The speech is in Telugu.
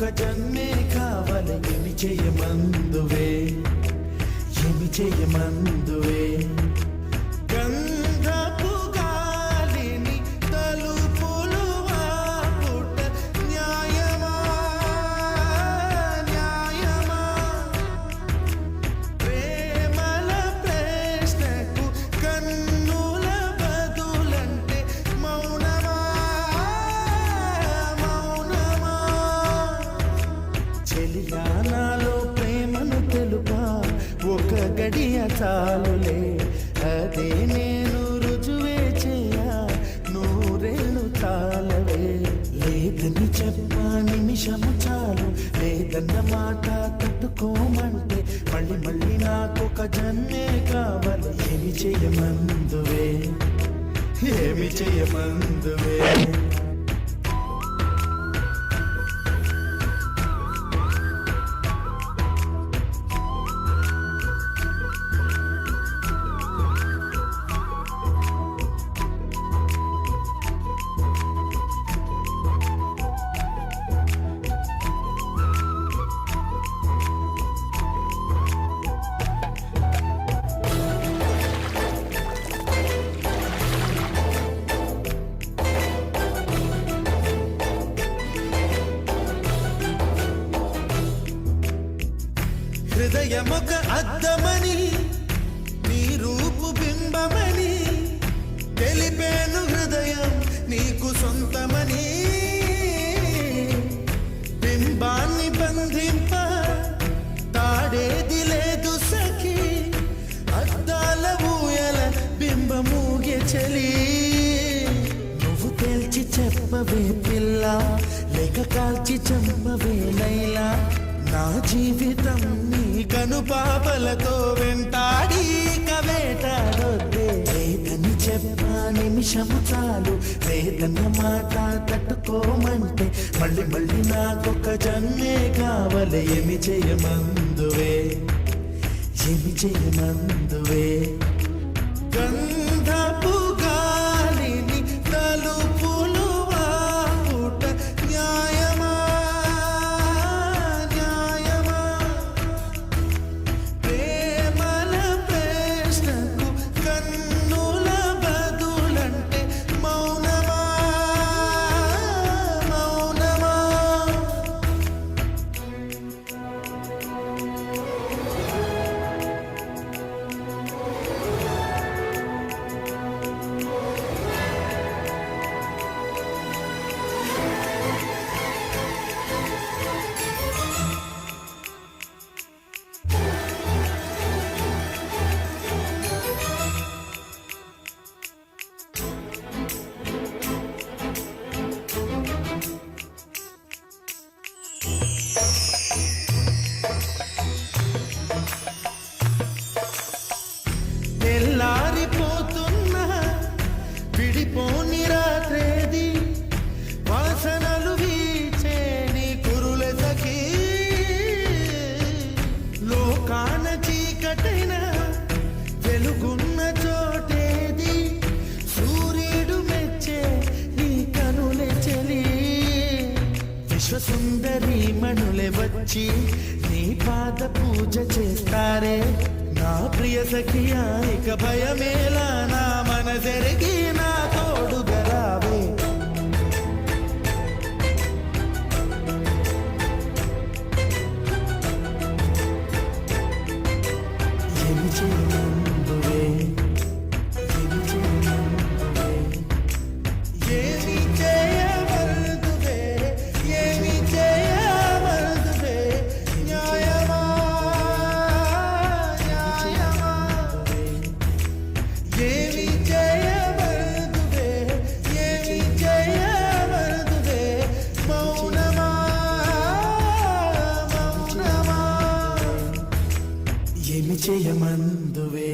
నాకొక జన్మే కావాలి. ఏమి చేయమందువే, ఏమి చేయమందువే. గంధపు గాలిని తలుపులు వాపుట న్యాయమా, న్యాయమా. ప్రేమల ప్రశ్నకు కన్నుల బదులంటే మౌనమా, మౌనమా. చెలియా నాలో ప్రేమను తెలుపా, ఒక గడియ చాలులే. అదే నేను రుజువే చేయా, నూరేళ్ళు చాలవే. లేదని చెప్పా నిమిషము చాలు, లేదన్న మాట తట్టుకోమంటే మళ్ళీ మళ్ళీ నాకొక జన్మే కావాలి. ఏమి చేయమందువే, ఏమి చేయమందువే. హృదయమొక అద్దమని, నీ రూపు బింబమని తెలిపేను. హృదయం నీకు సొంతమని, బింబాన్ని బంధింప తాడేది లేదు సఖి. అద్దాల ఊయల బింబమూగే చలి. నువ్వు తేల్చి చెప్పవే పిల్ల, లేక కాల్చి చంపవే లైలా. నా జీవితం నీ కనుపాపలతో వెంటాడి కవేటాడొద్దే. లేదని చెప్పా నిమిషము చాలు, లేదన్న మాట తట్టుకోమంటే మళ్ళీ మళ్ళీ నాకొక జన్మే కావాలి. ఏమి చేయమందువే, ఏమి చేయమందువే. గంధపు గాలిని తలుపులు వాపుట న్యాయమా, న్యాయమా. ప్రేమల ప్రశ్నకు కన్నుల బదులంటే మౌనమా, మౌనమా. తెల్లారిపోతున్న విడిపోని రాత్రేది, వాసనలు వీచే నీ కురుల సఖీ. లోకాన చీకటైన వెలుగున్న చోటేది, సూర్యుడు మెచ్చే నీ కనులే చలి. విశ్వసుందరి మణులే వచ్చి నీ పాద పూజ చేస్తారే. నా ప్రియ సఖియా ఇక భయమేలా, నా మనసెరిగి నా తోడుగా రావే. ఏమి చేయమందువే, ఏమి చేయమందువే. ఏమి చేయమందువే, ఏమి చేయమందువే. న్యాయమా, న్యాయమా. ఏమి చేయమందువే, ఏమి చేయమందువే. మౌనమా, మౌనమా. ఏమి చేయమందువే.